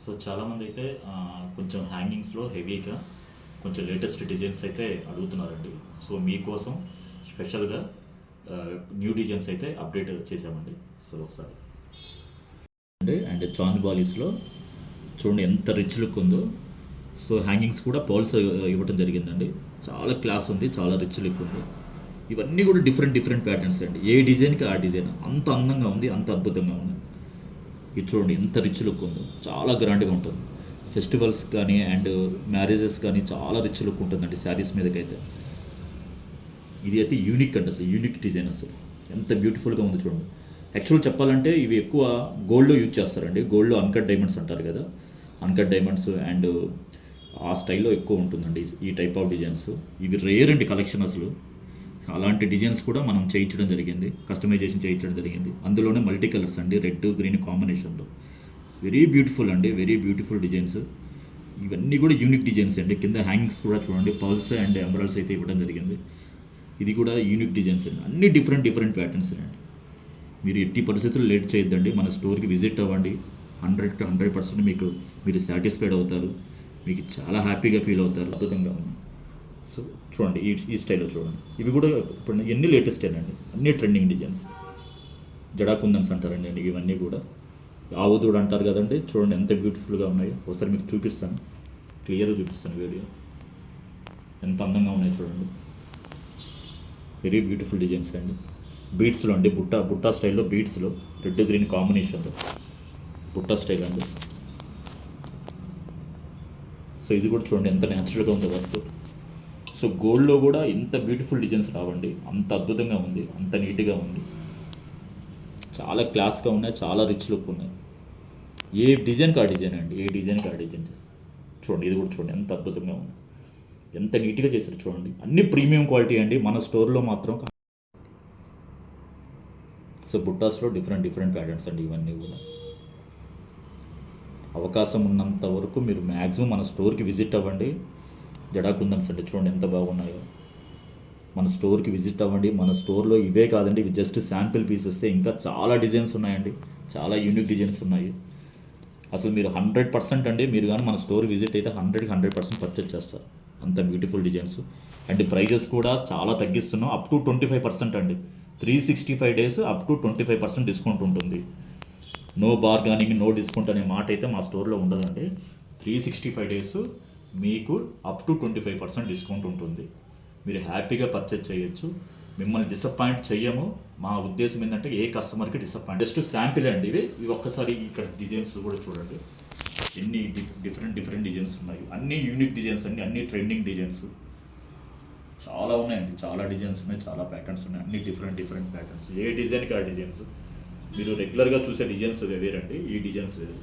So చాలామంది అయితే కొంచెం హ్యాంగింగ్స్లో హెవీగా కొంచెం లేటెస్ట్ డిజైన్స్ అయితే అడుగుతున్నారండి. సో మీకోసం స్పెషల్గా న్యూ డిజైన్స్ అయితే అప్డేట్ చేసామండి. సో ఒకసారి అండ్ చాన్ బాలీస్లో చూడండి ఎంత రిచ్ లుక్ ఉందో. సో హ్యాంగింగ్స్ కూడా పర్ల్స్ ఇవ్వడం జరిగిందండి. చాలా క్లాస్ ఉంది, చాలా రిచ్ లుక్ ఉంది. ఇవన్నీ కూడా డిఫరెంట్ ప్యాటర్న్స్ అండి. ఏ డిజైన్కి ఆ డిజైన్ అంత అందంగా ఉంది, అంత అద్భుతంగా ఉంది. ఇది చూడండి ఎంత రిచ్ లుక్ ఉందో, చాలా గ్రాండ్గా ఉంటుంది. ఫెస్టివల్స్ కానీ అండ్ మ్యారేజెస్ కానీ చాలా రిచ్ లుక్ ఉంటుందండి శారీస్ మీదకైతే. ఇది అయితే యూనిక్ అండి, అసలు యూనిక్ డిజైన్, అసలు ఎంత బ్యూటిఫుల్గా ఉంది చూడండి. యాక్చువల్ చెప్పాలంటే ఇవి ఎక్కువ గోల్డ్లో యూజ్ చేస్తారండి. గోల్డ్లో అన్కట్ డైమండ్స్ అంటారు కదా, అన్కట్ డైమండ్స్ అండ్ ఆ స్టైల్లో ఎక్కువ ఉంటుందండి ఈ టైప్ ఆఫ్ డిజైన్స్. ఇవి రేర్ అండి కలెక్షన్ అసలు. అలాంటి డిజైన్స్ కూడా మనం చేయించడం జరిగింది, కస్టమైజేషన్ చేయించడం జరిగింది. అందులోనే మల్టీ కలర్స్ అండి, రెడ్ గ్రీన్ కాంబినేషన్లో. వెరీ బ్యూటిఫుల్ అండి, వెరీ బ్యూటిఫుల్ డిజైన్స్. ఇవన్నీ కూడా యూనిక్ డిజైన్స్ అండి. కింద హ్యాంగింగ్స్ కూడా చూడండి, పర్ల్స్ అండ్ ఎంబ్రాయిడ్స్ అయితే ఇవ్వడం జరిగింది. ఇది కూడా యూనిక్ డిజైన్స్ అండి. అన్ని డిఫరెంట్ ప్యాటర్న్స్ అండి. మీరు ఎట్టి పరిస్థితుల్లో లేట్ చేయొద్దండి, మన స్టోర్కి విజిట్ అవ్వండి. 100% మీరు సాటిస్ఫైడ్ అవుతారు. మీకు చాలా హ్యాపీగా ఫీల్ అవుతారు. అద్భుతంగా ఉంది. సో చూడండి ఈ స్టైల్లో చూడండి. ఇవి కూడా ఇప్పుడు ఎన్ని లేటెస్ట్ అండి, అన్ని ట్రెండింగ్ డిజైన్స్. జడాకుందన్స్ అంటారండి అండి ఇవన్నీ కూడా. ఆవుదూడు అంటారు కదండి, చూడండి ఎంత బ్యూటిఫుల్గా ఉన్నాయో. ఒకసారి మీకు చూపిస్తాను, క్లియర్గా చూపిస్తాను వీడియో. ఎంత అందంగా ఉన్నాయో చూడండి. వెరీ బ్యూటిఫుల్ డిజైన్స్ అండి. బీట్స్లో అండి, బుట్టా స్టైల్లో, బీట్స్లో రెడ్ గ్రీన్ కాంబినేషన్లో బుట్టా స్టైల్ అండి. సో ఇది కూడా చూడండి ఎంత న్యాచురల్గా ఉందో వర్క్. సో గోల్డ్లో కూడా ఇంత బ్యూటిఫుల్ డిజైన్స్ రావండి. అంత అద్భుతంగా ఉంది, అంత నీట్గా ఉంది, చాలా క్లాస్గా ఉన్నాయి, చాలా రిచ్ లుక్ ఉన్నాయి. ఏ డిజైన్కి ఆ డిజైన్ అండి, ఏ డిజైన్కి ఆ డిజైన్ చూడండి. ఇది కూడా చూడండి ఎంత అద్భుతంగా ఉంది, ఎంత నీట్గా చేశారు చూడండి. అన్ని ప్రీమియం క్వాలిటీ అండి, మన స్టోర్లో మాత్రం. సో బుట్టాస్లో డిఫరెంట్ ప్యాటర్న్స్ అండి ఇవన్నీ కూడా. అవకాశం ఉన్నంత వరకు మీరు మ్యాక్సిమం మన స్టోర్కి విజిట్ అవ్వండి. జడాకుందన్స్ అంటే చూడండి ఎంత బాగున్నాయో. మన స్టోర్కి విజిట్ అవ్వండి. మన స్టోర్లో ఇవే కాదండి, ఇవి జస్ట్ శాంపిల్ పీసెస్. ఇంకా చాలా డిజైన్స్ ఉన్నాయండి, చాలా యూనిక్ డిజైన్స్ ఉన్నాయి. అసలు మీరు 100% అండి, మీరు కానీ మన స్టోర్ విజిట్ అయితే 100% పర్చేజ్ చేస్తారు. అంత బ్యూటిఫుల్ డిజైన్స్. అండ్ ప్రైజెస్ కూడా చాలా తగ్గిస్తున్నాం, అప్ టు 25% అండి. 365 days అప్ టు 25% డిస్కౌంట్ ఉంటుంది. నో బార్గానింగ్, నో డిస్కౌంట్ అనే మాట అయితే మా స్టోర్లో ఉండదండి. 365 days మీకు అప్ టు 25% డిస్కౌంట్ ఉంటుంది. మీరు హ్యాపీగా పర్చేజ్ చేయొచ్చు. మిమ్మల్ని డిసప్పాయింట్ చెయ్యము. మా ఉద్దేశం ఏంటంటే ఏ కస్టమర్కి డిసప్పాయింట్. జస్ట్ శాంపిల్ అండి ఇవి. ఒక్కసారి ఇక్కడ డిజైన్స్ కూడా చూడండి, ఎన్ని డిఫరెంట్ డిజైన్స్ ఉన్నాయి. అన్ని యూనిక్ డిజైన్స్ అండి, అన్ని ట్రెండింగ్ డిజైన్స్ చాలా ఉన్నాయండి. చాలా డిజైన్స్ ఉన్నాయి, చాలా ప్యాటర్న్స్ ఉన్నాయి. అన్ని డిఫరెంట్ ప్యాటర్న్స్. ఏ డిజైన్కి ఆ డిజైన్స్. మీరు రెగ్యులర్గా చూసే డిజైన్స్ వేరండి, ఈ డిజైన్స్ వేరు.